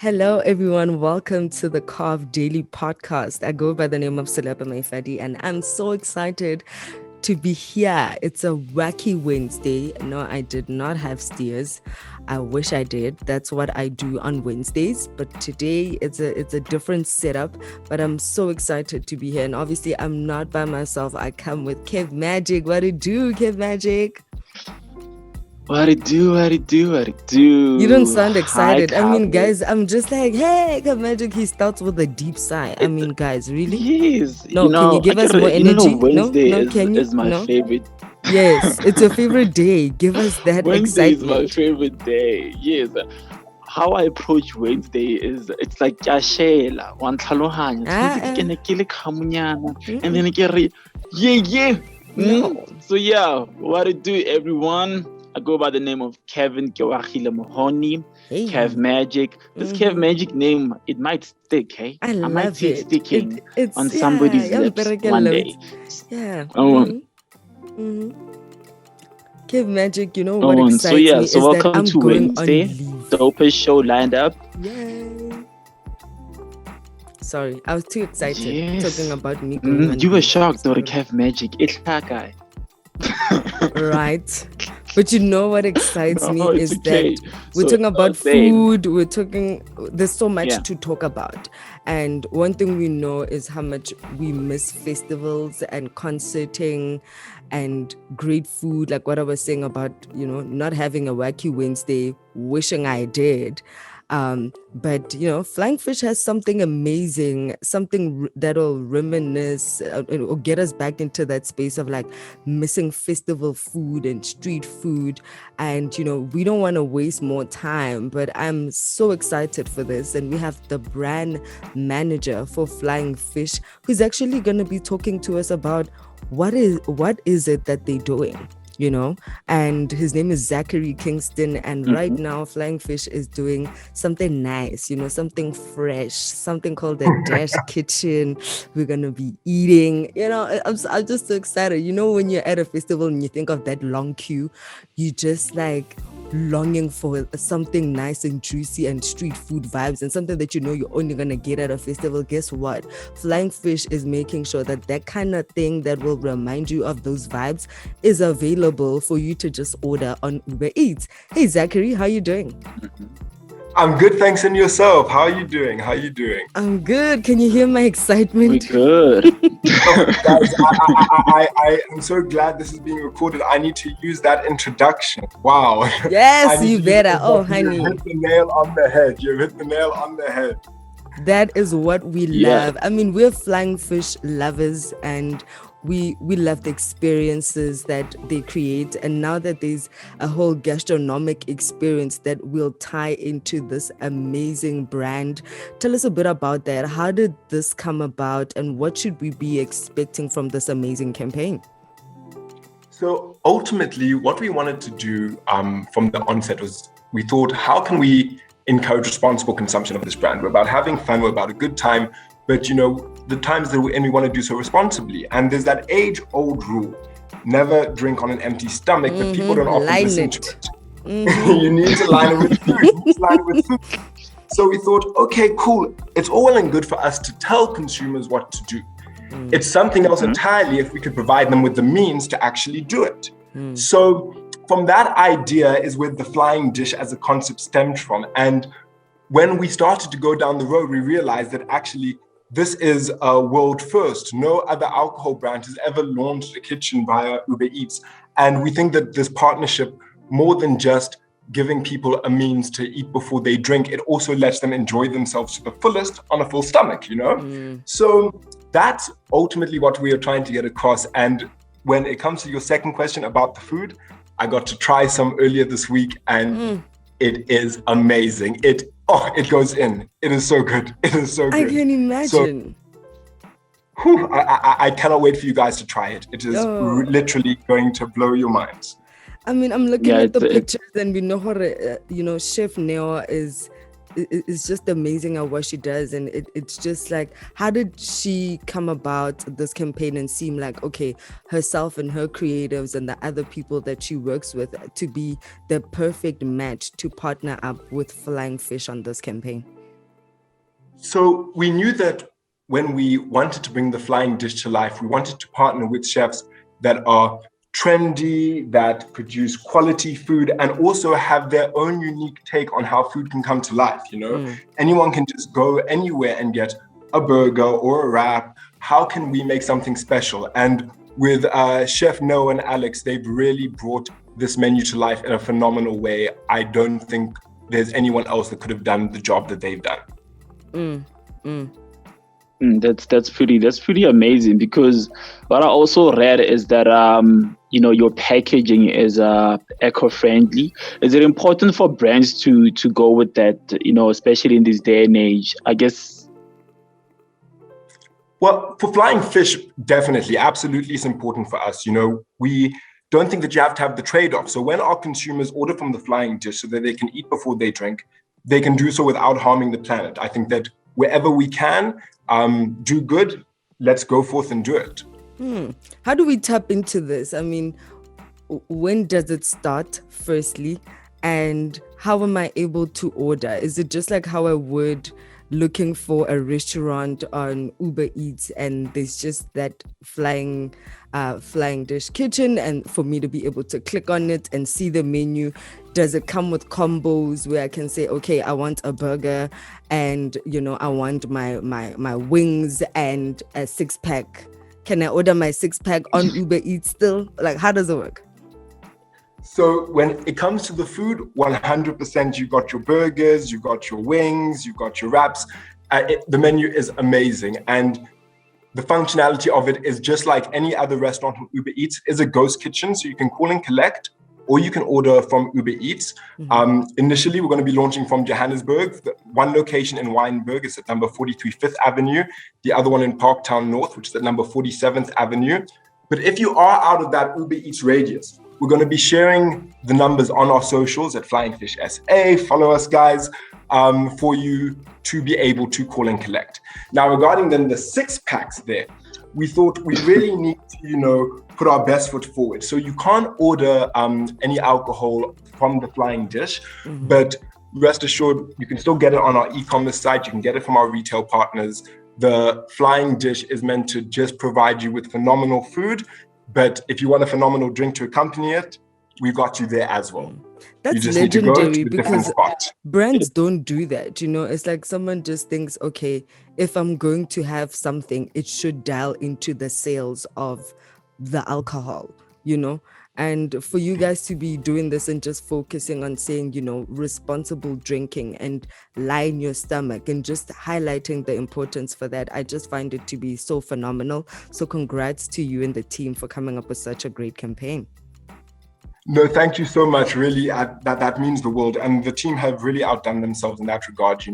Hello, everyone. Welcome to the Carve Daily Podcast. I go by the name of Selepe Maifadi, and I'm so excited to be here. It's a wacky Wednesday. No, I did not have steers. I wish I did. That's what I do on Wednesdays. But today it's a different setup. But I'm so excited to be here. And obviously, I'm not by myself. I come with Kev Magic. What it do, Kev Magic? What it do? You don't sound excited. Hi, I mean, Carvers. guys, I'm just like, hey, Kev Magic. He starts with a deep sigh. I mean, guys, really? Yes. No, can you give us more energy? Wednesday No, can you? is my No. favorite. Yes, it's your favorite day. Give us that Wednesday is my excitement. favorite day. Yes. How I approach Wednesday is it's like Kashela, one tlhalohanya. Tshwanetse ke ne ke le khamunyana, and then ke re, yeah. No. So yeah, what it do, everyone? I go by the name of Keoagile Mohoni, Hey. Kev Magic. This Kev Magic name, it might stick, hey? I might love see it it. sticking It's on somebody's lips one day. Yeah. Oh, Kev Magic, you know what excites so yeah, me so is that welcome I'm to going Wednesday. on leave. Dopest show lined up. Yay. Sorry, I was too excited Yes. talking about me going on You were leave. shocked, or Sorry. Kev Magic. It's that guy. Right. But you know what excites me No, it's is okay. that we're So, talking about same. food, there's so much Yeah. to talk about. And one thing we know is how much we miss festivals and concerting and great food, like what I was saying about, not having a wacky Wednesday, wishing I did. But Flying Fish has something amazing, something that'll reminisce or get us back into that space of like missing festival food and street food. And we don't want to waste more time, but I'm so excited for this. And we have the brand manager for Flying Fish, who's actually going to be talking to us about what is it that they're doing. And his name is Zachary Kingston, and right now Flying Fish is doing something nice, something fresh, something called the Dash Kitchen. We're gonna be eating, I'm just so excited. When you're at a festival and you think of that long queue, you just like longing for something nice and juicy and street food vibes and something that you're only gonna get at a festival. Guess what? Flying Fish is making sure that kind of thing that will remind you of those vibes is available for you to just order on Uber Eats. Hey Zachary, how you doing? I'm good, thanks. And yourself? How are you doing? I'm good. Can you hear my excitement? We're good. Guys, I am so glad this is being recorded. I need to use that introduction. Wow. Yes, you better. Oh, honey. You hit the nail on the head. You hit the nail on the head. That is what we Yeah. love. I mean, we're Flying Fish lovers, and we love the experiences that they create. And now that there's a whole gastronomic experience that will tie into this amazing brand, tell us a bit about that. How did this come about, and what should we be expecting from this amazing campaign? So ultimately, what we wanted to do from the onset was we thought, how can we encourage responsible consumption of this brand? We're about having fun, we're about a good time, but the times that we want to do so responsibly. And there's that age-old rule: never drink on an empty stomach, but people don't often Line listen it. to it. You need to line it with food. You need to line it with food. So we thought, okay, cool. It's all well and good for us to tell consumers what to do. It's something else entirely if we could provide them with the means to actually do it. So from that idea is where the flying dish as a concept stemmed from. And when we started to go down the road, we realized that actually this is a world first. No other alcohol brand has ever launched a kitchen via Uber Eats. And we think that this partnership, more than just giving people a means to eat before they drink, it also lets them enjoy themselves to the fullest on a full stomach, So that's ultimately what we are trying to get across. And when it comes to your second question about the food, I got to try some earlier this week, and it is amazing. It goes in. It is so good. It is so good. I can imagine. I cannot wait for you guys to try it. It is literally going to blow your minds. I mean, I'm looking at the pictures, and we know how Chef Neo is just amazing at what she does. And it's just like, how did she come about this campaign and seem like, okay, herself and her creatives and the other people that she works with to be the perfect match to partner up with Flying Fish on this campaign? So we knew that when we wanted to bring the flying dish to life, we wanted to partner with chefs that are trendy, that produce quality food, and also have their own unique take on how food can come to life. Anyone can just go anywhere and get a burger or a wrap. How can we make something special? And with Chef Noah and Alex, they've really brought this menu to life in a phenomenal way. I don't think there's anyone else that could have done the job that they've done. That's pretty amazing, because what I also read is that your packaging is eco-friendly. Is it important for brands to go with that, especially in this day and age, I guess? Well, for flying fish, definitely, absolutely, it's important for us. We don't think that you have to have the trade-off. So when our consumers order from the flying dish so that they can eat before they drink, they can do so without harming the planet. I think that wherever we can do good, let's go forth and do it. How do we tap into this? I mean, when does it start, firstly? And how am I able to order? Is it just like how I would looking for a restaurant on Uber Eats and there's just that flying dish kitchen, and for me to be able to click on it and see the menu? Does it come with combos where I can say, okay, I want a burger and I want my wings and a 6-pack? Can I order my 6-pack on Uber Eats still? Like, how does it work? So when it comes to the food, 100%, you got your burgers, you got your wings, you got your wraps. The menu is amazing. And the functionality of it is just like any other restaurant on Uber Eats. Is a ghost kitchen, so you can call and collect, or you can order from Uber Eats. Initially, we're going to be launching from Johannesburg. One location in Wynberg is at number 43 Fifth Avenue. The other one in Parktown North, which is at number 47th Avenue. But if you are out of that Uber Eats radius, we're going to be sharing the numbers on our socials at Flying Fish SA. Follow us, guys, for you to be able to call and collect. Now, regarding then the 6-packs there, we thought we really need to, put our best foot forward. So you can't order any alcohol from the flying dish, but rest assured, you can still get it on our e-commerce site. You can get it from our retail partners. The flying dish is meant to just provide you with phenomenal food. But if you want a phenomenal drink to accompany it, we've got you there as well. That's legendary, because brands don't do that. It's like someone just thinks, okay, if I'm going to have something, it should dial into the sales of the alcohol, And for you guys to be doing this and just focusing on saying, responsible drinking and line your stomach and just highlighting the importance for that, I just find it to be so phenomenal. So congrats to you and the team for coming up with such a great campaign. No, thank you so much. Really, that means the world. And the team have really outdone themselves in that regard.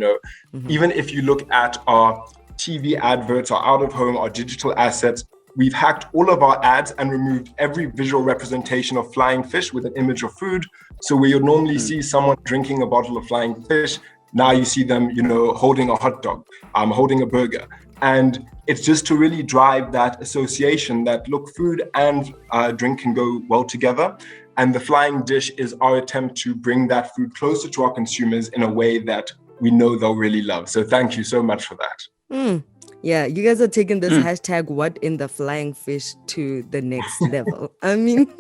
Even if you look at our TV adverts, our out of home, our digital assets, we've hacked all of our ads and removed every visual representation of flying fish with an image of food. So where you'd normally see someone drinking a bottle of flying fish, now you see them, holding a hot dog, holding a burger. And it's just to really drive that association that, look, food and drink can go well together. And the flying dish is our attempt to bring that food closer to our consumers in a way that we know they'll really love. So thank you so much for that. Yeah, you guys are taking this hashtag what in the flying fish to the next level. I mean,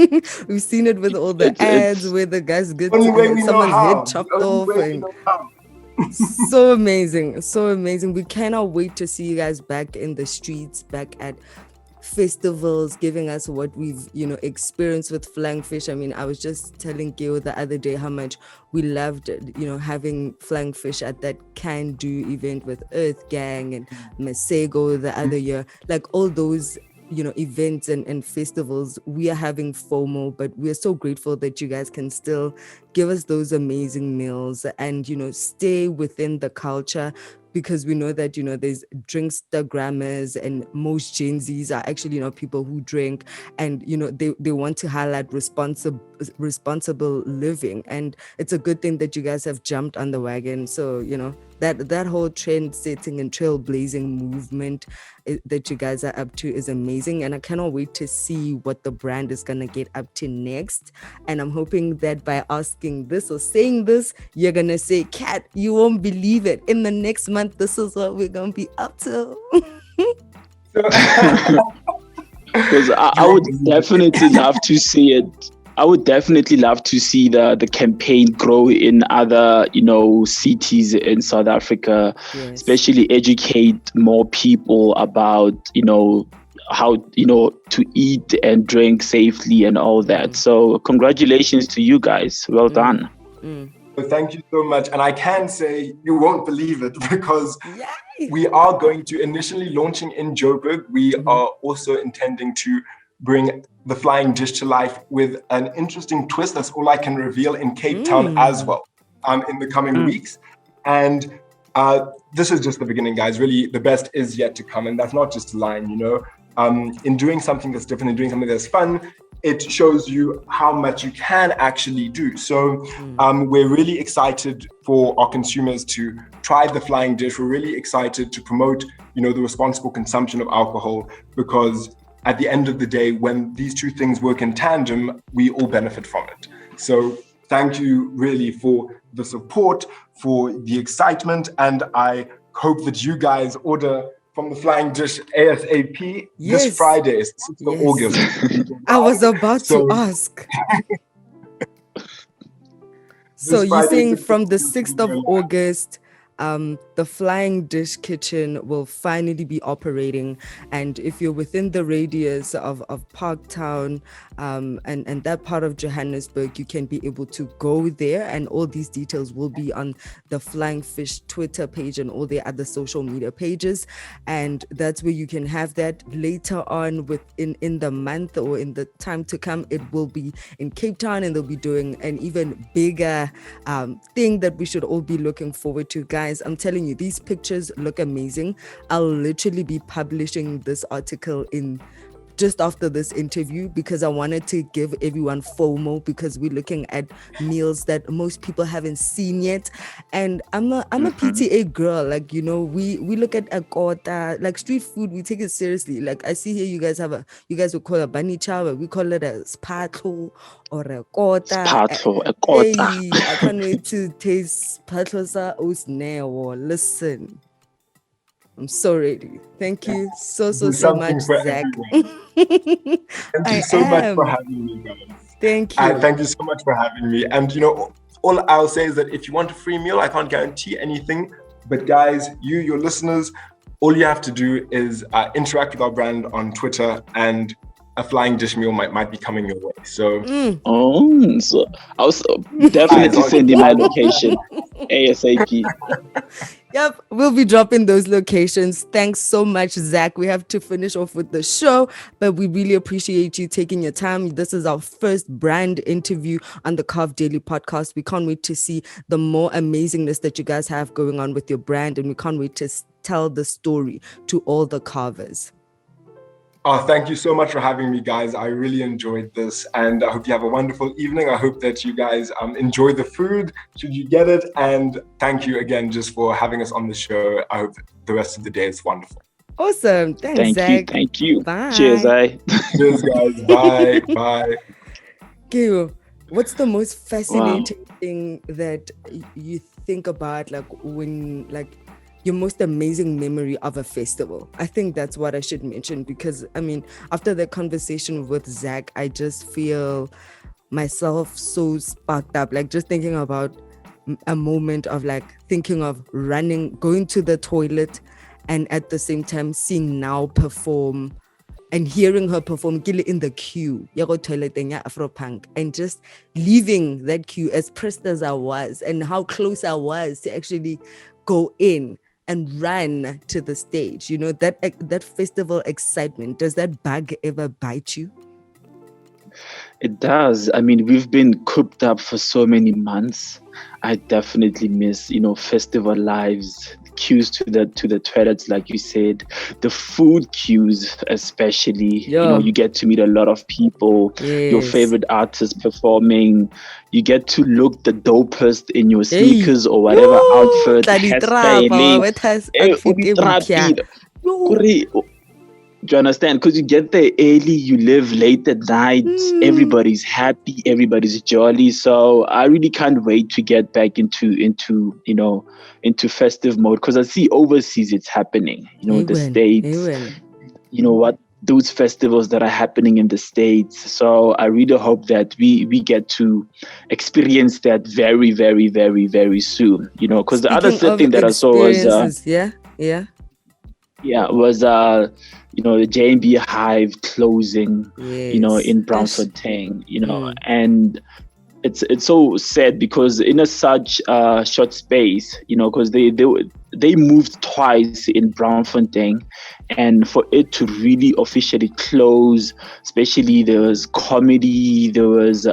we've seen it with all the ads where the guys get someone's head chopped off. And so amazing. We cannot wait to see you guys back in the streets, back at festivals, giving us what we've experienced with flying fish. I mean, I was just telling Keo the other day how much we loved having flying fish at that Can Do event with Earth Gang and Masego the other year. Like all those events and festivals, we are having FOMO, but we are so grateful that you guys can still give us those amazing meals and stay within the culture, because we know that there's drinkstagrammers, and most Gen Zs are actually people who drink, and they want to highlight responsible living, and it's a good thing that you guys have jumped on the wagon. So that whole trend setting and trailblazing movement that you guys are up to is amazing, and I cannot wait to see what the brand is gonna get up to next. And I'm hoping that by asking this or saying this, you're gonna say, Kat, you won't believe it, in the next month month, this is what we're gonna be up to. Because I would definitely love to see it. I would definitely love to see the campaign grow in other, cities in South Africa, especially educate more people about, how, to eat and drink safely and all that. So congratulations to you guys. Well done. Thank you so much. And I can say you won't believe it because we are going to initially launching in Joburg. We are also intending to bring the flying dish to life with an interesting twist. That's all I can reveal in Cape Town as well in the coming weeks. And this is just the beginning, guys. Really, the best is yet to come. And that's not just a line, in doing something that's different and doing something that's fun, it shows you how much you can actually do. So we're really excited for our consumers to try the flying dish. We're really excited to promote, the responsible consumption of alcohol, because at the end of the day, when these two things work in tandem, we all benefit from it. So thank you really for the support, for the excitement, and I hope that you guys order from the flying dish ASAP this Friday, 6th of August. I was about to ask. So you're saying from the 6th of August, the Flying Dish Kitchen will finally be operating, and if you're within the radius of Parktown and that part of Johannesburg, you can be able to go there, and all these details will be on the Flying Fish Twitter page and all their other social media pages, and that's where you can have that. Later on in the month or in the time to come, it will be in Cape Town, and they'll be doing an even bigger thing that we should all be looking forward to. Guys, I'm telling you, these pictures look amazing. I'll literally be publishing this article in just after this interview because I wanted to give everyone FOMO, because we're looking at meals that most people haven't seen yet. And I'm a PTA girl. Like, we look at a kota, like street food, we take it seriously. Like I see here you guys would call a bunny chow, but we call it a spatlo or a kota. Spatlo, a kota. Hey, I can't wait to taste spatlo sa osneo. Listen, I'm so ready. Thank you so much, Zach. Thank you so much for having me, guys. Thank you. Thank you so much for having me. And all I'll say is that if you want a free meal, I can't guarantee anything. But guys, your listeners, all you have to do is interact with our brand on Twitter, and a flying dish meal might be coming your way. So, so I'll definitely send you my location ASAP. Yep, we'll be dropping those locations. Thanks so much, Zach. We have to finish off with the show, but we really appreciate you taking your time. This is our first brand interview on the Carve Daily Podcast. We can't wait to see the more amazingness that you guys have going on with your brand, and we can't wait to tell the story to all the carvers. Oh, thank you so much for having me, guys. I really enjoyed this, and I hope you have a wonderful evening. I hope that you guys enjoy the food, should you get it. And thank you again just for having us on the show. I hope the rest of the day is wonderful. Awesome. Thanks, Zach. Thank you. Bye. Cheers, Cheers, guys. Bye. Bye. Keo, what's the most fascinating thing that you think about, like when, like, your most amazing memory of a festival? I think that's what I should mention, because after that conversation with Zach, I just feel myself so sparked up, like just thinking about a moment of like thinking of running, going to the toilet, and at the same time seeing Now perform and hearing her perform in the queue, Afropunk, and just leaving that queue as pressed as I was, and how close I was to actually go in and run to the stage. That festival excitement, does that bug ever bite you? It does. We've been cooped up for so many months. I definitely miss, festival lives, queues to the toilets, like you said, the food queues especially. You get to meet a lot of people, your favorite artists performing. You get to look the dopest in your sneakers or whatever outfit. Do you understand? Because you get there early, you live late at night, everybody's happy, everybody's jolly. So I really can't wait to get back into festive mode, because I see overseas it's happening. The States, what those festivals that are happening in the States. So I really hope that we get to experience that very, very, very, very soon. Because the other thing that I saw was was the J&B Hive closing, in Braamfontein, and it's so sad because in a such short space, because they moved twice in Braamfontein, and for it to really officially close, especially there was comedy, there was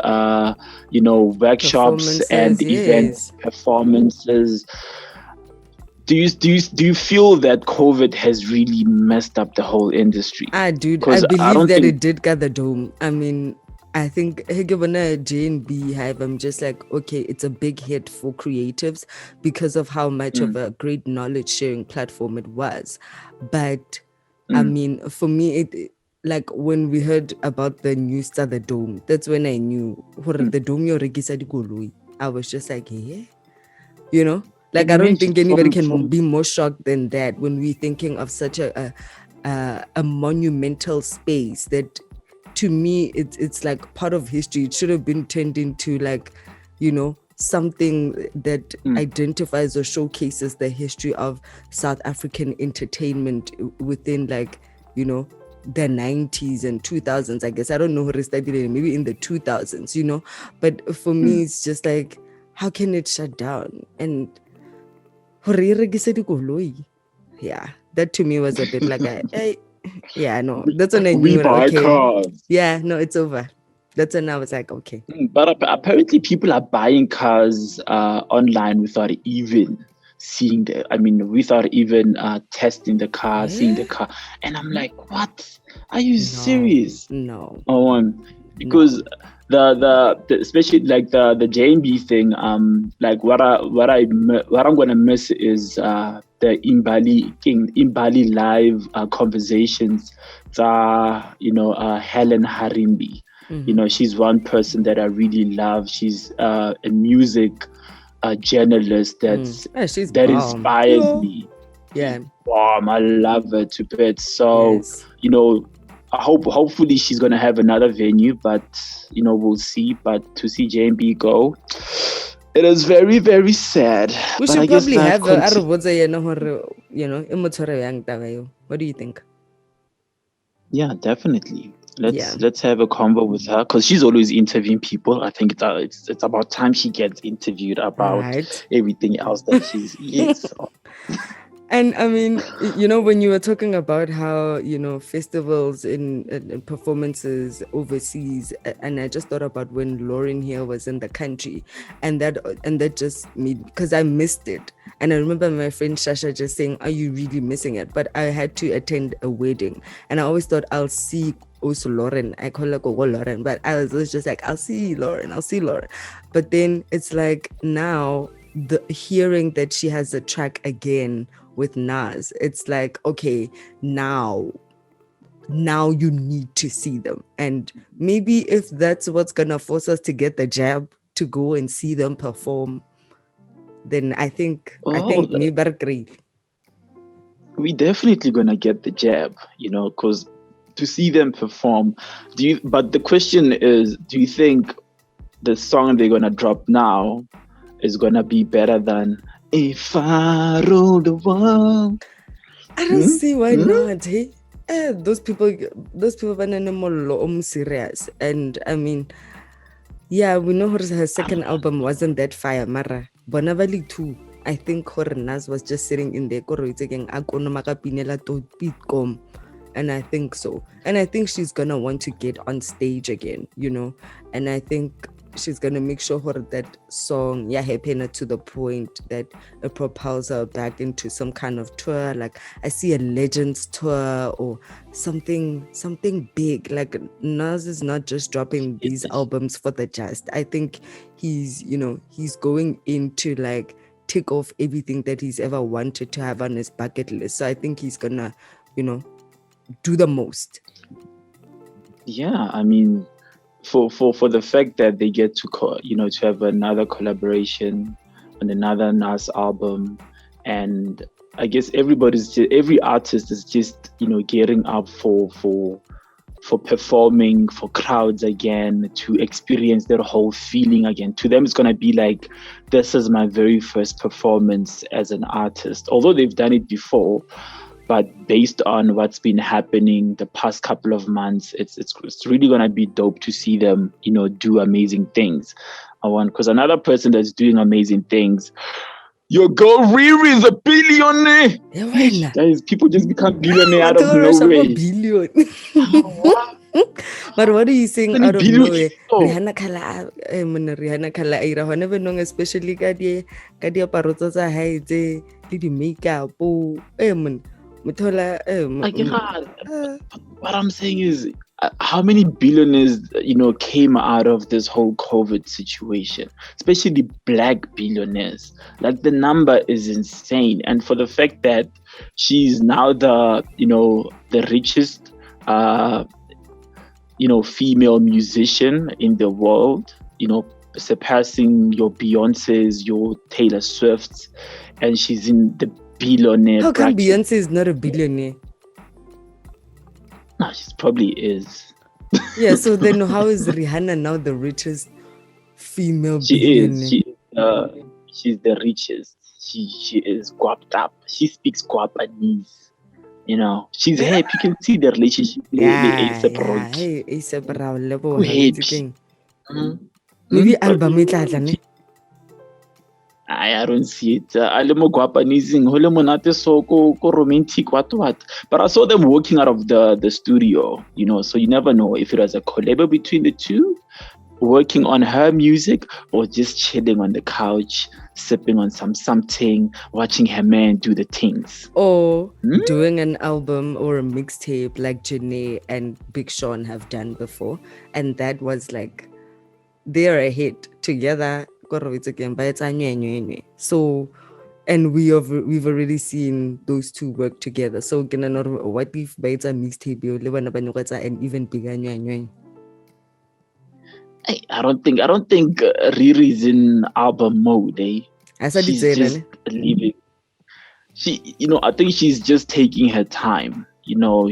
workshops and event performances. Do you feel that COVID has really messed up the whole industry? Dude, I believe that it did get the dome. I mean, I think J&B Hive, I'm just like, okay, it's a big hit for creatives because of how much of a great knowledge sharing platform it was. But I mean, for me, it like when we heard about the news to the dome, that's when I knew the dome. I was just like, yeah, like I don't think anybody can be more shocked than that when we're thinking of such a monumental space that, to me, it's like part of history. It should have been turned into like, something that identifies or showcases the history of South African entertainment within like, the 90s and 2000s, I guess. I don't know who studied it, maybe in the 2000s, But for me, it's just like, how can it shut down? And yeah, that to me was a bit like that's when I knew cars. Yeah, no, it's over. That's when I was like, okay. But apparently people are buying cars online without even seeing without even testing the car, seeing the car. And I'm like, what? Are you serious? No. Because the especially like the J&B thing, like what I'm gonna miss is the Imbali live conversations. Helen Harimbi. She's one person that I really love. She's a music journalist that inspires me. Yeah. I love her to bits. So hopefully she's gonna have another venue, but we'll see. But to see J&B go, it is very, very sad. We should probably have what do you think? Yeah, definitely. Let's have a convo with her, because she's always interviewing people. I think it's about time she gets interviewed about everything else that she's And I mean, when you were talking about how, festivals and performances overseas, and I just thought about when Lauren here was in the country, and that just made, because I missed it. And I remember my friend Shasha just saying, are you really missing it? But I had to attend a wedding, and I always thought I'll see also Lauren. I call her Lauren, but I was just like, I'll see Lauren. But then it's like now the hearing that she has a track again with Nas, it's like, okay, now you need to see them. And maybe if that's what's gonna force us to get the jab to go and see them perform, then I think we better great. We definitely gonna get the jab, because to see them perform. But the question is, do you think the song they're gonna drop now is gonna be better than If I Rule the World? I don't see why not. Hey, those people are serious. And I mean, yeah, we know her second album wasn't that fire, Mara. Bonavali too. I think her Nas was just sitting in there, and I think so. And I think she's gonna want to get on stage again, and I think she's gonna make sure that song happen to the point that it propels her back into some kind of tour. Like I see a Legends tour or something big. Like Nas is not just dropping these albums for the just. I think he's going into like tick off everything that he's ever wanted to have on his bucket list. So I think he's gonna do the most. Yeah, I mean, for the fact that they get to to have another collaboration on another Nas album, and I guess every artist is just gearing up for performing for crowds again, to experience their whole feeling again. To them, it's gonna be like, this is my very first performance as an artist, although they've done it before. But based on what's been happening the past couple of months, it's really gonna be dope to see them, do amazing things. Because another person that's doing amazing things, your girl Riri is a billionaire. Yeah, guys, people just become billionaire out of nowhere. Billion. But what are you saying out of nowhere? Rihanna kala ira hona benong, especially ka di aparotso tsa hae tse le di makeup what I'm saying is, how many billionaires came out of this whole COVID situation, especially black billionaires. Like, the number is insane. And for the fact that she's now the richest female musician in the world, surpassing your Beyoncé's, your Taylor Swift's, and she's in the billionaire How come bracket. Beyonce is not a billionaire? No, she probably is. Yeah, so then how is Rihanna now the richest female billionaire? She's the richest. She is guapped up. She speaks Guapanese. She's happy. You can see the relationship. Maybe album itla. I don't see it. Ale mo guapanizing, hole monate so ko romantic what. But I saw them walking out of the studio, so you never know if it was a collab between the two, working on her music, or just chilling on the couch, sipping on something, watching her man do the things. Or doing an album or a mixtape like Janae and Big Sean have done before. And that was like, they're a hit together. So, and we've already seen those two work together. So what if it's a mixtape and even bigger? I don't think Riri's in album mode. She's just leaving. I think she's just taking her time.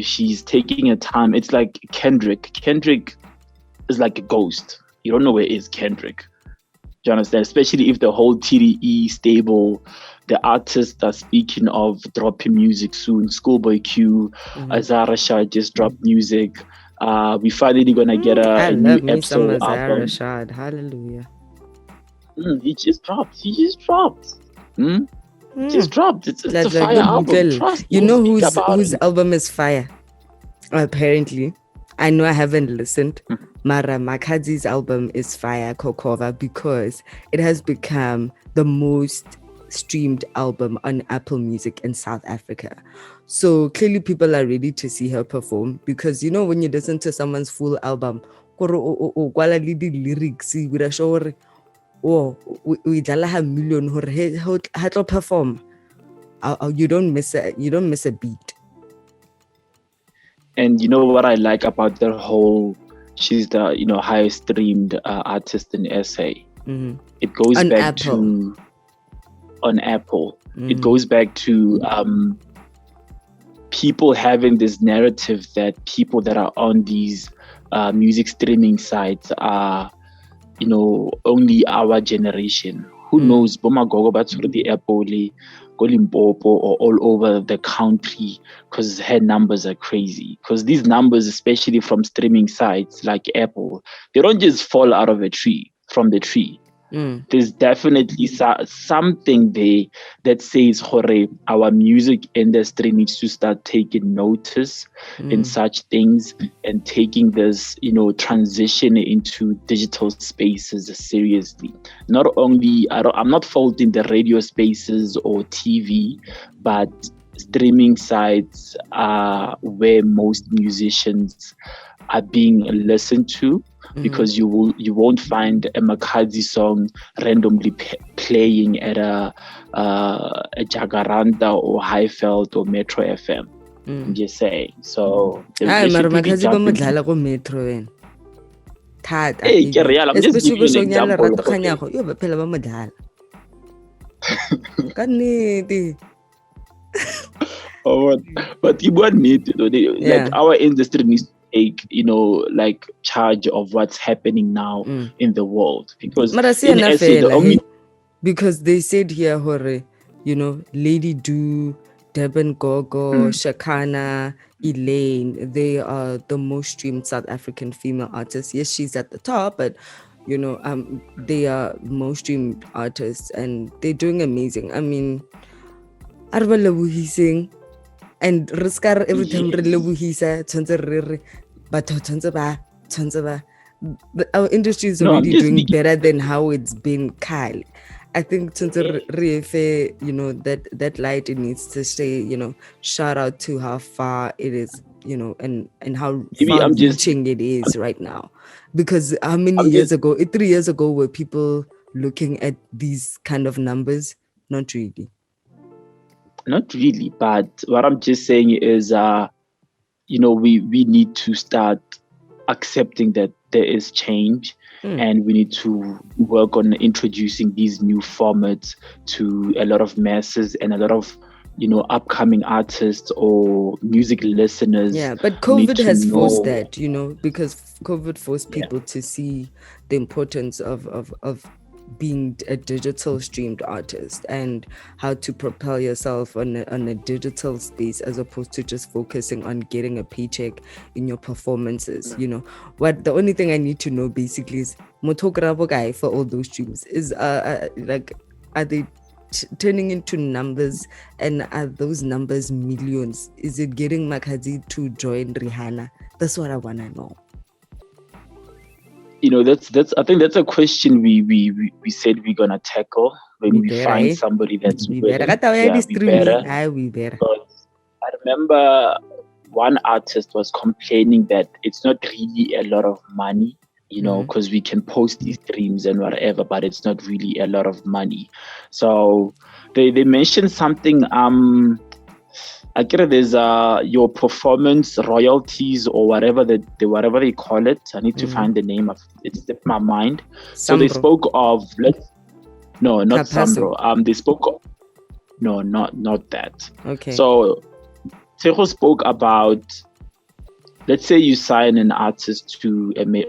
She's taking her time. It's like Kendrick. Kendrick is like a ghost. You don't know where is Kendrick. Do you understand? Especially if the whole TDE stable, the artists are speaking of dropping music soon. Schoolboy Q, Azara Shah just dropped music. We finally gonna get a new episode album. Rashad. Hallelujah. He just dropped. Just dropped. It's a fire album. Trust you know whose album is fire? Apparently. I know I haven't listened. Mara Makadzi's album is fire, Kokova, because it has become the most streamed album on Apple Music in South Africa. So clearly people are ready to see her perform, because when you listen to someone's full album, lyrics with show we million perform. You don't miss a beat. And you know what I like about the whole, she's the highest streamed artist in SA. Mm-hmm. It goes on back Apple. to on Apple. It goes back to people having this narrative that people that are on these music streaming sites are only our generation. Who knows? Boma gogo batsuri the Apple, Limpopo, or all over the country, because her numbers are crazy. Because these numbers, especially from streaming sites like Apple, they don't just fall out of from the tree. There's definitely something there that says, "Hore, our music industry needs to start taking notice in such things and taking this, transition into digital spaces seriously." Not only, I'm not faulting the radio spaces or TV, but streaming sites are where most musicians are being listened to. Because you won't find a Makadzi song randomly playing at a Jacaranda or Highveld or Metro FM. I'm just saying. So they Hayi mara should really makazi ba jump into. modlala go metro wena. Thata. Hey, ke real, I'm just Especially giving go you an sonya example. lerato kganyago. Yo ba phela ba modlala. Ka nnete. Oh, but you want me to do Yeah. like our industry needs to take, like charge of what's happening now in the world, because Mara si in ena SA the fela, only hey. Because they said here hore, Lady Do, Durban Gogo, Shakana, Elaine, they are the most streamed South African female artists. Yes, she's at the top, but they are most streamed artists and they're doing amazing. I mean, Arba Lebuhising and Riskar every time re Lebuhisa, our industry is No, I'm already just doing speaking. better than how it's been, Kyle. I think that light, it needs to stay, shout out to how far it is, and how Maybe far reaching it is right now. Because how many I'm years just ago, 3 years ago, were people looking at these kind of numbers? Not really. not really, but what I'm just saying is, we need to start accepting that there is change, and we need to work on introducing these new formats to a lot of masses and a lot of upcoming artists or music listeners. Yeah, but COVID has forced that, because COVID forced people to see the importance of being a digital streamed artist and how to propel yourself on a digital space, as opposed to just focusing on getting a paycheck in your performances. What the only thing I need to know basically is Motograbo guy for all those streams is are they turning into numbers, and are those numbers millions? Is it getting Makhadzi to join Rihanna? That's what I want to know. That's I think that's a question we said we're gonna tackle when we find somebody that's we willing. better. We better. Because I remember one artist was complaining that it's not really a lot of money, because we can post these streams and whatever, but it's not really a lot of money. So they mentioned something. I get there's your performance royalties or whatever whatever they call it. I need to find the name of it. It's in my mind. So they spoke of not Sambro. They spoke of, no, not that. Okay. So Seho spoke about, let's say you sign an artist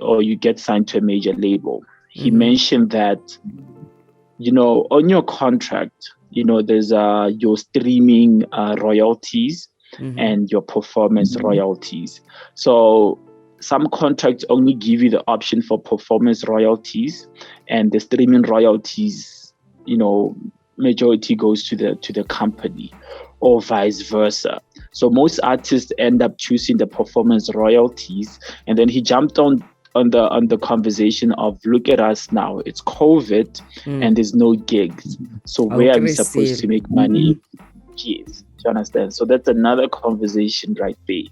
or you get signed to a major label. He mentioned that on your contract, there's your streaming royalties and your performance royalties. So some contracts only give you the option for performance royalties, and the streaming royalties, majority goes to the company, or vice versa. So most artists end up choosing the performance royalties, and then he jumped on the conversation of, look at us now, it's COVID and there's no gigs, so where are we supposed to make money? Yes, do you understand? So that's another conversation right there.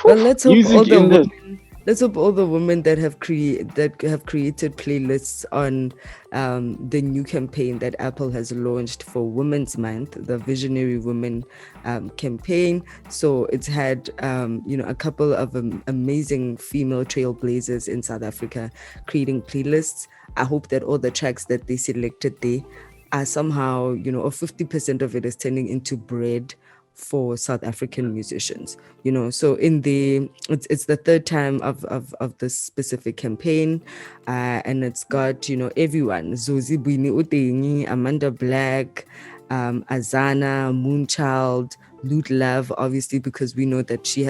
Well, let's hope all the women that have created playlists on the new campaign that Apple has launched for Women's Month, the Visionary Women campaign. So it's had a couple of amazing female trailblazers in South Africa creating playlists. I hope that all the tracks that they selected there are somehow, or 50% of it is turning into bread for South African musicians, so it's the third time of this specific campaign, and it's got everyone: Zozi Bwini Utengi, Amanda Black, Azana, Moonchild, Loot Love, obviously, because we know that she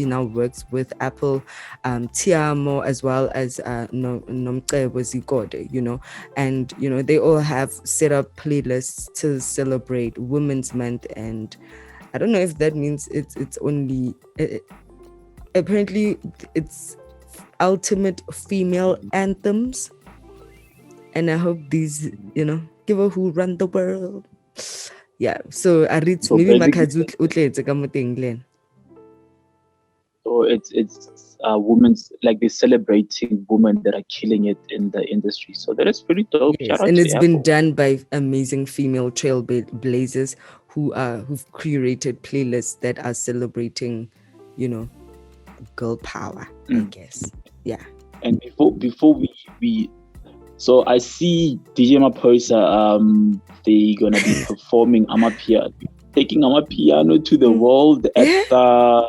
now works with Apple, Tiamo, as well as Nomcebo Zikode, and they all have set up playlists to celebrate Women's Month. And I don't know if that means it's only apparently it's ultimate female anthems, and I hope these give a who run the world. Yeah, so I read maybe Makadzu utletse ka moteng len. So it's women's, like they're celebrating women that are killing it in the industry. So that is pretty dope. Yes, Shout out and to it's been Apple. done by amazing female trailblazers who've curated playlists that are celebrating, girl power. I guess, yeah. And before we so I see DJ Maposa, they're gonna be performing taking Amapiano to the world at the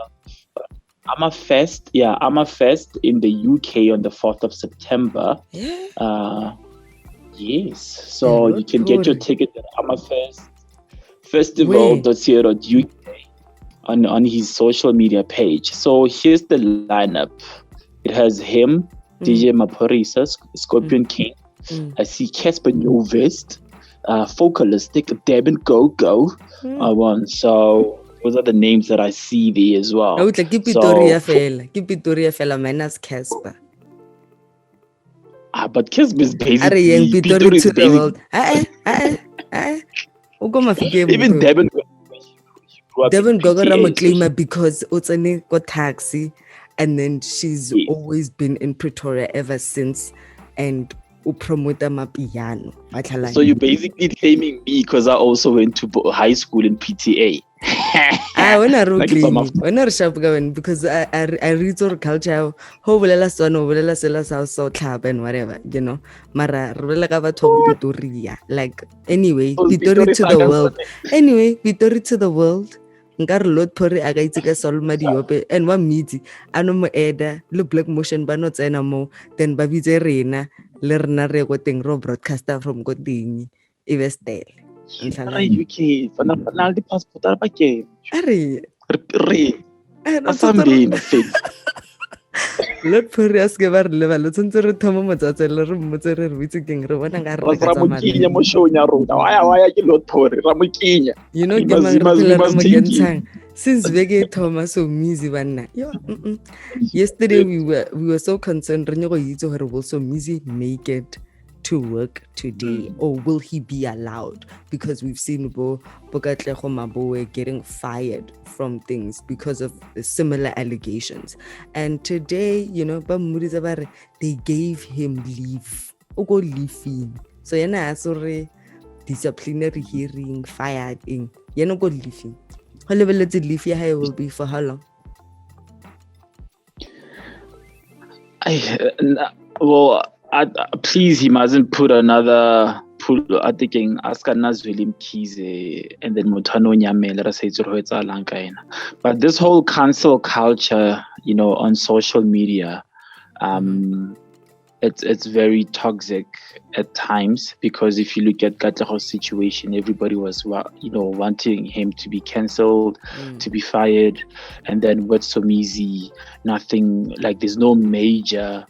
Amafest. Yeah, Amafest in the UK on the 4th of September. Yes. So you can get your ticket at Amafest festival.co.uk on his social media page. So here's the lineup. It has him, DJ Maporisa, Scorpion King. I see Casper Novest, Focalistic, Devin Go. So those are the names that I see there as well. I would like keep Pitoria fella minus Casper. But Casper is basically Pitori to the world. Even Devin Gogora Maclima because Otsane got taxi, and then she's always been in Pretoria ever since, and upromota mapiano. So you're basically claiming me because I also went to high school in PTA. When I because I read our culture, how will so club and whatever, Mara like anyway, Pitori to the world. Anyway, Pitori to the world. Nkare lot pore a ka itse ka solma diope and wa miti ano mo eda le black motion ba no tsena mo then ba bitse rena le rena re go teng ro broadcaster from go teng e be stele UK fana di passport ba ke are asambini lot pore as ke ba re le ba lo tsentse re thoma motsatse le re mmotse re bitse keng re bona nga re ka tsamaya Ramokinya mo show nya rona waya ke lot pore Ramokinya ke mang mo gentang since vege Thomas so music banna yesterday we were so concerned re go itse gore will so music make it to work today, or will he be allowed? Because we've seen Katlego Maboe getting fired from things because of similar allegations. And today, they gave him leave. Ugo leaving. So yana disciplinary hearing, fired in. Yana go leaving. How level leave will be for how long? Please, he mustn't put another article ask William Kize and then Mutano Nyame, let us say Lankaina. But this whole cancel culture, on social media, it's very toxic at times, because if you look at Katlego's situation, everybody was wanting him to be cancelled, to be fired, and then with Somizi, nothing, like there's no major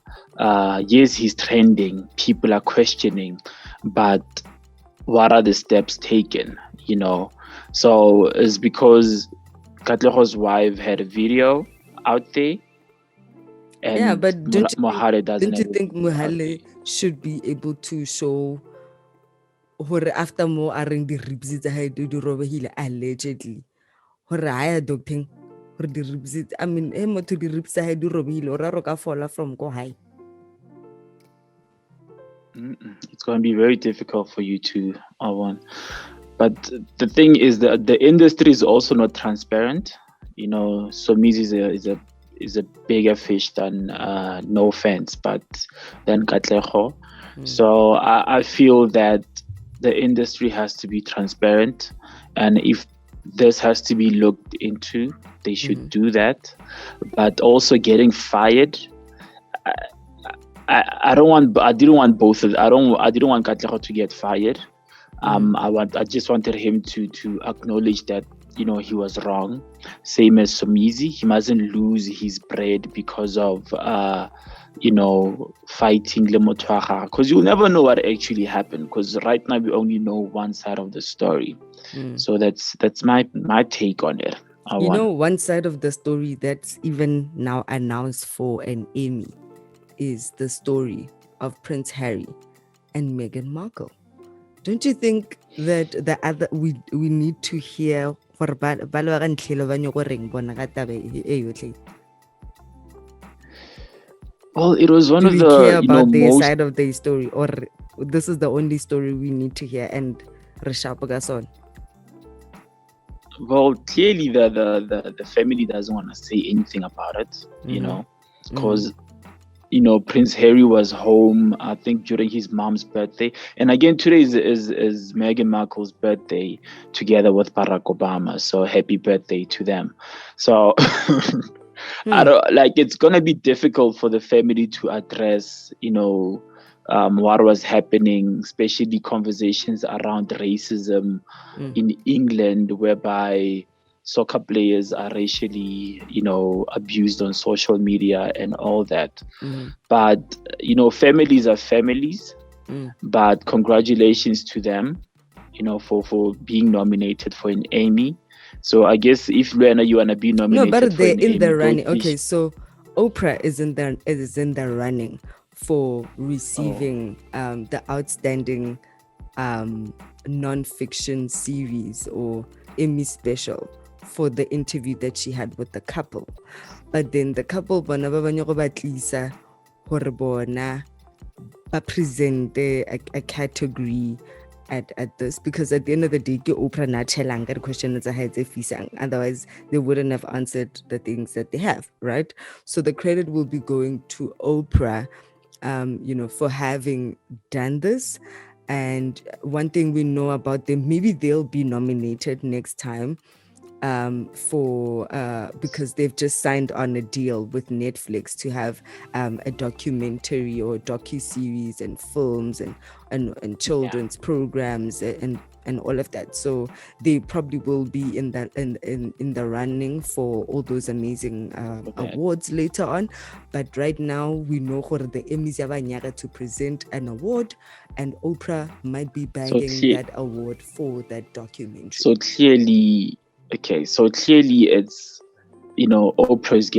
yes, he's trending, people are questioning, but what are the steps taken, So it's because Katlego's wife had a video out there. And but don't you think Mohale should be able to show hore after more are the ribs that I do robehile allegedly hore haya doctor hore the ribs I mean to the ribs I do robehile or roka fall from go high. It's going to be very difficult for you to but the thing is that the industry is also not transparent. Somizi is a bigger fish than no offense, but than Katlego. So I feel that the industry has to be transparent, and if this has to be looked into, they should do that. But also getting fired, I didn't want both of them. I didn't want Katlego to get fired. I just wanted him to acknowledge that he was wrong. Same as Somizi, he mustn't lose his bread because of fighting Lemotwaga, because you'll never know what actually happened, because right now we only know one side of the story. So that's my take on it. One side of the story that's even now announced for an Emmy is the story of Prince Harry and Meghan Markle. Don't you think that the other we need to hear Well, it was one Do of we the care about their most. side of their story, or this is the only story we need to hear and Rishapagason? Well, clearly the family doesn't want to say anything about it, you know, because Prince Harry was home, I think, during his mom's birthday, and again today is Meghan Markle's birthday together with Barack Obama. So happy birthday to them. So I don't like. It's gonna be difficult for the family to address, what was happening, especially conversations around racism in England, whereby soccer players are racially, abused on social media and all that. But, families are families. But congratulations to them, for being nominated for an Emmy. So I guess if Rihanna, you want to be nominated but for they're an in Emmy, the running. Okay, so Oprah is in the running for receiving the outstanding non-fiction series or Emmy special for the interview that she had with the couple. But then the couple bona ba banya go batlisa hore bona ba present a category at this, because at the end of the day, Oprah na chelang ka question tsa hae tse fisang. Otherwise, they wouldn't have answered the things that they have, right? So the credit will be going to Oprah, for having done this. And one thing we know about them, maybe they'll be nominated next time because they've just signed on a deal with Netflix to have a documentary or docu-series and films and children's programs and all of that. So they probably will be in the running for all those amazing awards later on. But right now we know the Emmys yabanyaga to present an award, and Oprah might be bagging that award for that documentary. So clearly it's, Oprah is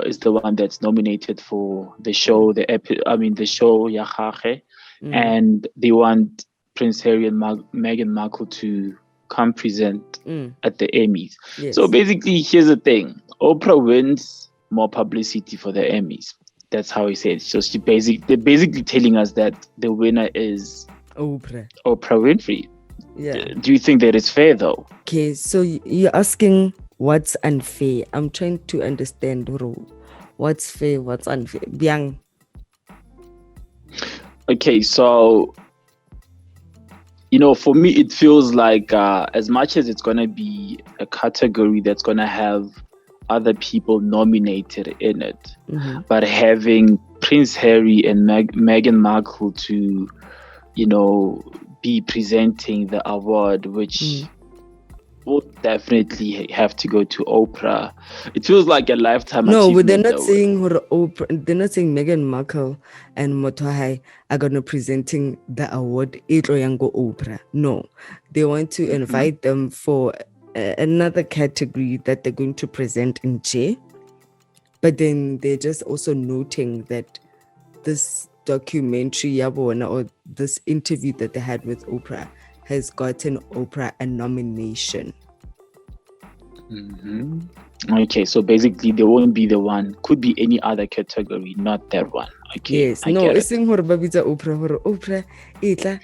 is the one that's nominated for the show, the show Yahage, and they want Prince Harry and Meghan Markle to come present at the Emmys. Yes. So basically, here's the thing: Oprah wins more publicity for the Emmys. That's how he said. So they're basically telling us that the winner is Oprah Winfrey. Yeah. Do you think that it's fair though? Okay, so you're asking what's unfair. I'm trying to understand what's fair, what's unfair. Biang. Okay, so for me it feels like as much as it's gonna be a category that's gonna have other people nominated in it, but having Prince Harry and Meghan Markle to be presenting the award, which will definitely have to go to Oprah. It feels like a lifetime achievement. No, they're not saying Oprah. They're not saying Meghan Markle and Motohai are going to presenting the award Oprah. No, they want to invite them for another category that they're going to present in J. But then they're just also noting that this documentary or this interview that they had with Oprah has gotten Oprah a nomination. Okay, so basically they won't be the one. Could be any other category, not that one. Okay. Yes, no, it's saying Oprah itla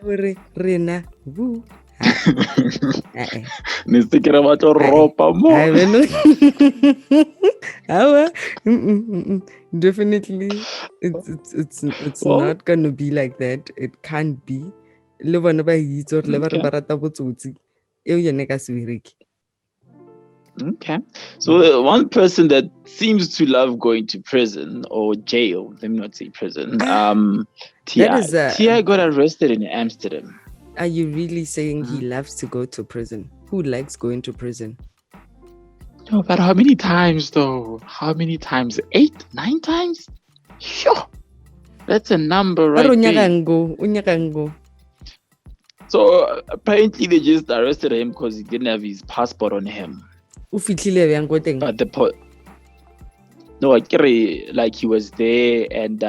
hore rena woo. Definitely it's not gonna be like that. It can't be. Okay. So one person that seems to love going to prison or jail, let me not say prison, T.I. got arrested in Amsterdam. Are you really saying he loves to go to prison? Who likes going to prison? No, but how many times though? How many times? 8, 9 times? Sure. That's a number right there. So apparently they just arrested him because he didn't have his passport on him. But he was there and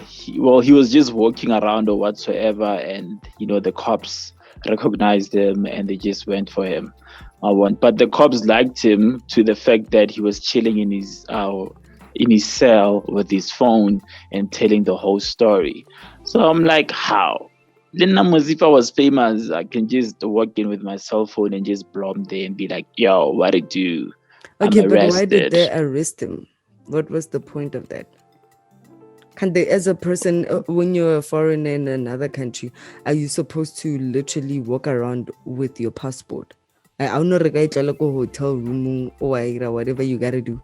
he was just walking around or whatsoever, and the cops recognized him and they just went for him. But the cops liked him to the fact that he was chilling in his in his cell with his phone and telling the whole story. So I'm like, how? Then if I was famous, I can just walk in with my cell phone and just blow him there and be like, yo, what did you? Okay, I'm but why did arrested. they arrest him? What was the point of that? Can they, as a person, when you're a foreigner in another country, are you supposed to literally walk around with your passport? I don't know, hotel room or whatever you gotta do.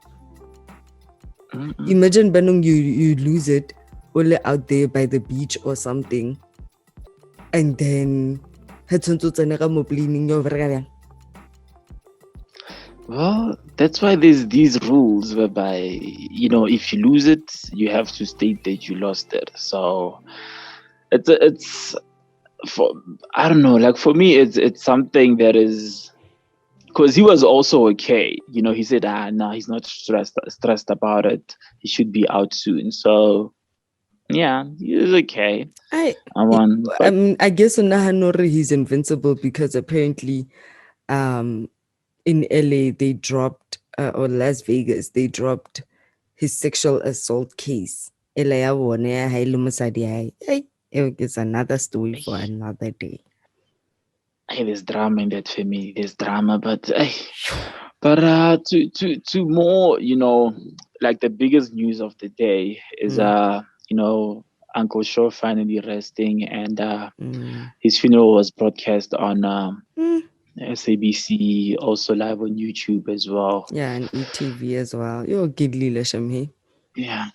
Imagine Banung, you lose it only out there by the beach or something, and then Well, that's why there's these rules whereby, if you lose it, you have to state that you lost it. So it's for, I don't know, like for me, it's something that is, because he was also okay. He said, no, he's not stressed about it. He should be out soon. So yeah, he was okay. I But mean, I guess he's invincible because apparently in LA they dropped or Las Vegas they dropped his sexual assault case. It's another story for another day. hey, there's drama in that family. There's drama, but to more, like the biggest news of the day is Uncle Shaw finally resting, and his funeral was broadcast on SABC, also live on YouTube as well. Yeah, and ETV as well. You're Gidli Lasham. Yeah,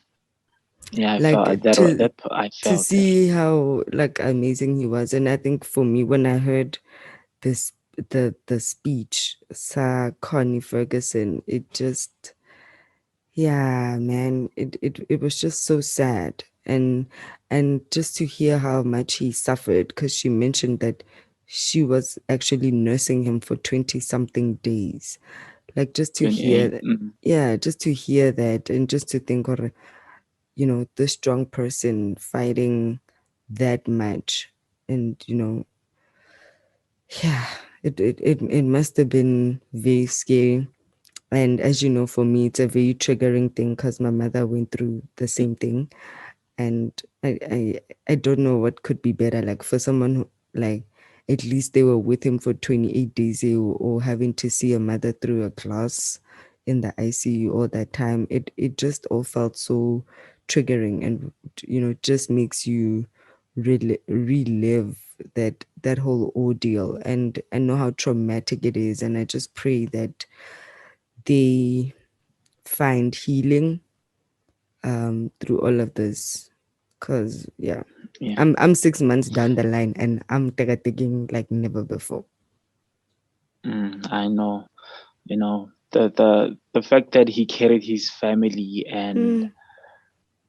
I Like felt that. I to felt see how like amazing he was, and I think for me when I heard this the speech, Sir Connie Ferguson, it just man, it was just so sad, and just to hear how much he suffered, because she mentioned that she was actually nursing him for 20 something days. Like just to hear that, just to hear that, and just to think, or this strong person fighting that much, and it must have been very scary. And as you know, for me, it's a very triggering thing because my mother went through the same thing, and I don't know what could be better. Like for someone who, like, at least they were with him for 28 days, or having to see a mother through a class in the ICU all that time. It just all felt so triggering, and just makes you relive that whole ordeal, and I know how traumatic it is, and I just pray that they find healing through all of this, because I'm 6 months down the line and I'm thinking like never before. I know, the fact that he carried his family, and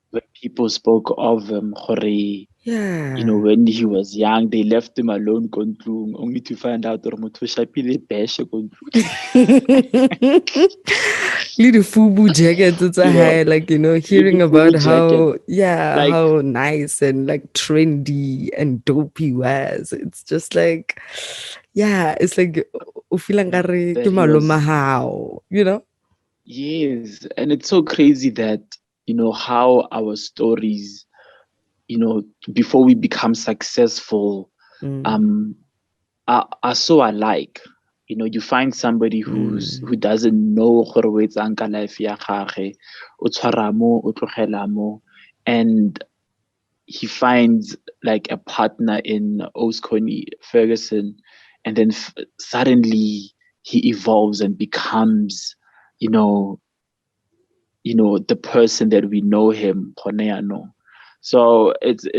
when people spoke of him, when he was young, they left him alone only to find out that little FUBU jackets, it's a high, like hearing about how how nice and like trendy and dope he was. It's just like it's like how Yes, and it's so crazy that how our stories, before we become successful, are so alike. You find somebody who doesn't know gore o etsang ka life ya gagwe, o tshwara mo, o tlogela mo, and he finds like a partner in Connie Ferguson, and then suddenly he evolves and becomes, the person that we know him. So it's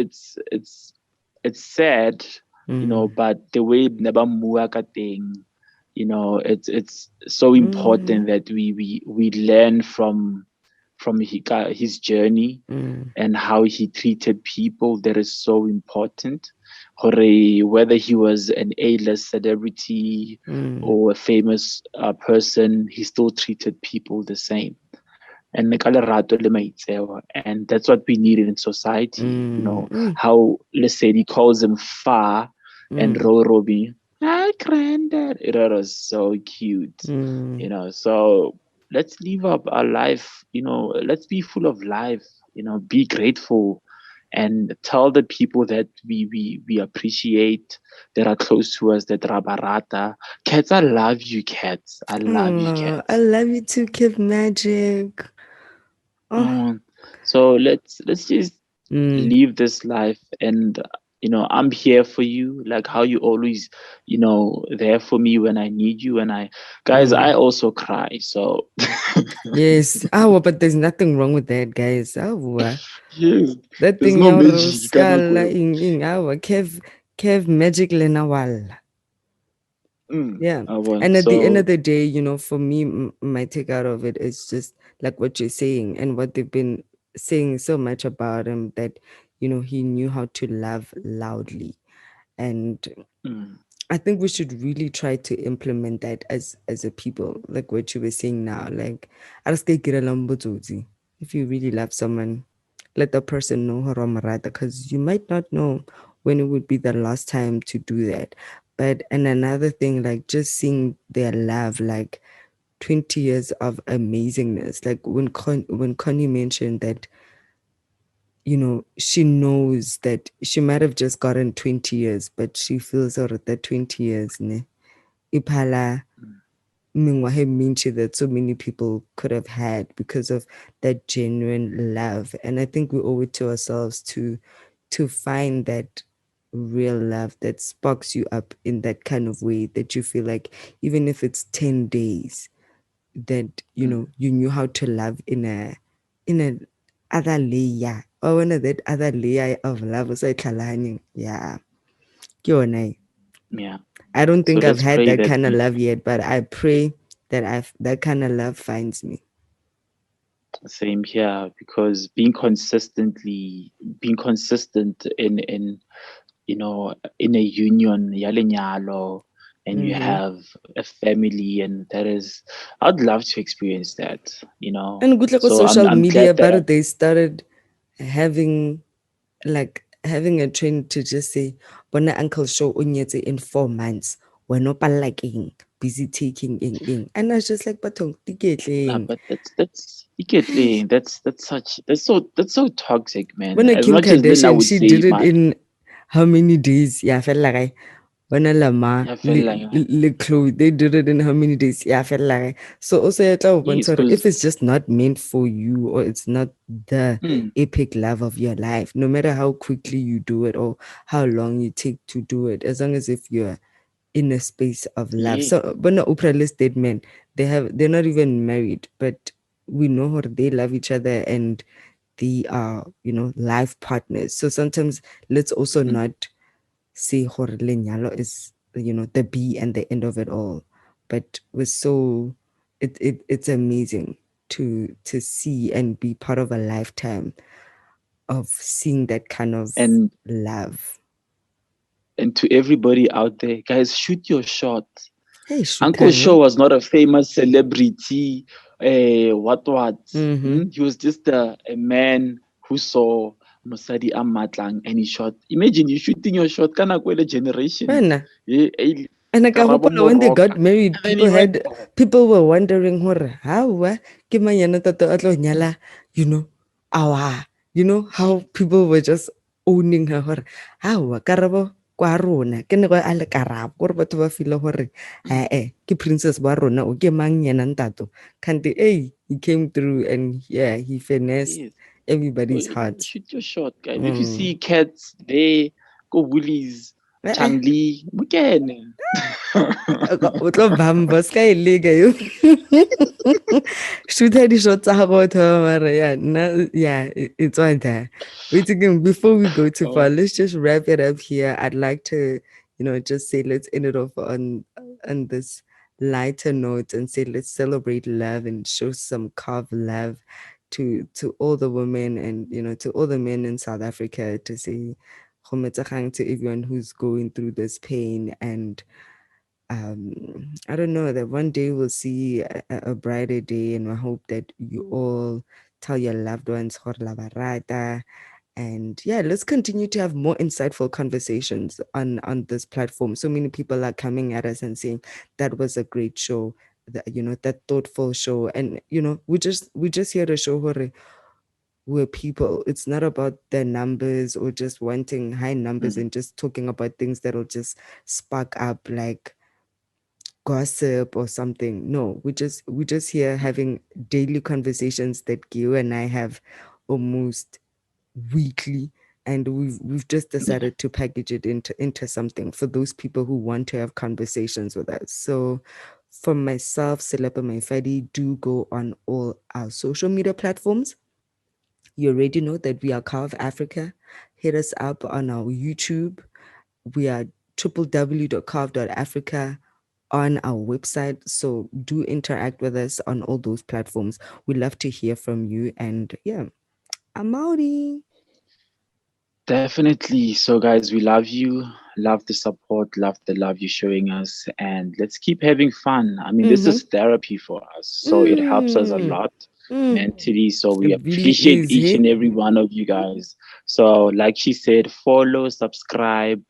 sad, but the way Neba Muaka thing, it's so important that we learn from his journey and how he treated people. That is so important. Whether he was an A-list celebrity or a famous person, he still treated people the same. And that's what we need in society. How Lesedi calls him Fa and Rorobi. Hi, granddad. It was so cute. So let's live up our life, let's be full of life, be grateful, and tell the people that we appreciate, that are close to us, that rabarata. Cats, I love you, cats. I love you, Oh, I cats. love you too, Kev Magic. Oh, Um, so let's just mm, live this life, and I'm here for you, like how you always, there for me when I need you. And guys, I mm. also cry, so Yes. Oh, but there's nothing wrong with that, guys. Oh, yes, that there's thing no your magic. scala in our Kev Magic Lenawal. Yeah. And at the end of So the day, for me, my take out of it is just like what you're saying and what they've been saying so much about him that, he knew how to love loudly. And mm, I think we should really try to implement that as a people, like what you were saying now. Like, if you really love someone, let the person know her because you might not know when it would be the last time to do that. But and another thing, like just seeing their love, like 20 years of amazingness. Like when Connie mentioned that, she knows that she might have just gotten 20 years, but she feels that 20 years, ne, iphala mm, mengwahe minchi that so many people could have had because of that genuine love. And I think we owe it to ourselves to find that real love that sparks you up in that kind of way that you feel like even if it's 10 days that mm, you knew how to love in a other layer or one of that other layer of love so yeah ke yona e. yeah. I don't So think I've let's had pray that that kind of we love yet, but I pray that that kind of love finds me. same here, because being consistent in a union, ya lenyalo, and you Mm-hmm. have a family, and that is, I'd love to experience that. And good luck with So I'm social I'm media, glad that but they started having having a trend to just say, "Bona uncle show unyetse in 4 months. We're not like busy taking in," and I was just like, "Batong nah, tiketling." but that's iketling. That's so toxic, man. When As Kim much as Lynn, I Kardashian, would she did say, it man, in how many days? Yeah, I felt like Bona lama I feel like le Chloe, they did it in how many days? Yeah, I felt like so. Also, I tell yes, if because it's just not meant for you or it's not the epic love of your life, no matter how quickly you do it or how long you take to do it, as long as if you're in a space of love. yeah, So, but no, Oprah statement, they're not even married, but we know how they love each other and they are, life partners. So sometimes let's also mm, not say hore lenyalo is, the be and the end of it all. But was so it's amazing to see and be part of a lifetime of seeing that kind of and love. to everybody out there, guys, shoot your shot. Hey, Uncle Shutang, Shaw eh? was not a famous celebrity. What? Mm-hmm. He was just a man who saw Mosadi Amatlang and he shot. Imagine you shooting your shot, kana kwele generation. Wena. Eh, And I can Karabo when they got Moroka. married, And then he went home. people were wondering how ke mang yana tato a tlo nyala, awa, how people were just owning her how karabo kwa rona ke ne go a le karabo gore batho ba feel gore ke princess ba rona o ke mang yana ntato kanti he came through and yeah he finessed Yes. So, everybody's hearts. shoot your shot, guys. If you see cats, they go woolies, Eh. Changli, weekend. O tlo bamba ska e leka yo shootha di-shot tsa gago batho ba mara yeah it's on there. Wait again, before we go too far, Oh, let's just wrap it up here. I'd like to just say let's end it off on this lighter note and say let's celebrate love and show some carve love to all the women and to all the men in South Africa to say "Kgometsagang" to everyone who's going through this pain. And I don't know that one day we'll see a brighter day, and I hope that you all tell your loved ones "Hor la barata." And yeah, let's continue to have more insightful conversations on this platform. So many people are coming at us and saying that was a great show. that thoughtful show. And we just here to show her we're people. It's not about their numbers or just wanting high numbers and just talking about things that'll just spark up like gossip or something. No, we just here having daily conversations that Gio and I have almost weekly, and we've just decided to package it into something for those people who want to have conversations with us. So for myself, Selepe Maifadi, do go on all our social media platforms. You already know that we are Carve Africa. Hit us up on our YouTube. We are www.carve.africa on our website. So do interact with us on all those platforms. We love to hear from you. And yeah, I'm outie. Definitely. So, guys, we love you, love the support, love the love you're showing us, and let's keep having fun. I mean, this is therapy for us, so it helps us a Mm, lot mm. mentally. So, we It really appreciate is, each hey? and every one of you guys. So, like she said, follow, subscribe,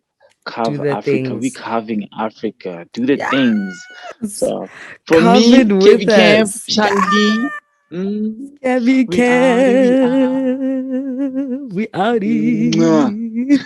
Do Carve the Africa. We things. carving Africa. Do the things. Yes. So, from Carve me, it with Kevin Camp, us. Shandy, mm, Gabby we outie, we out. can. We Mwah. outie.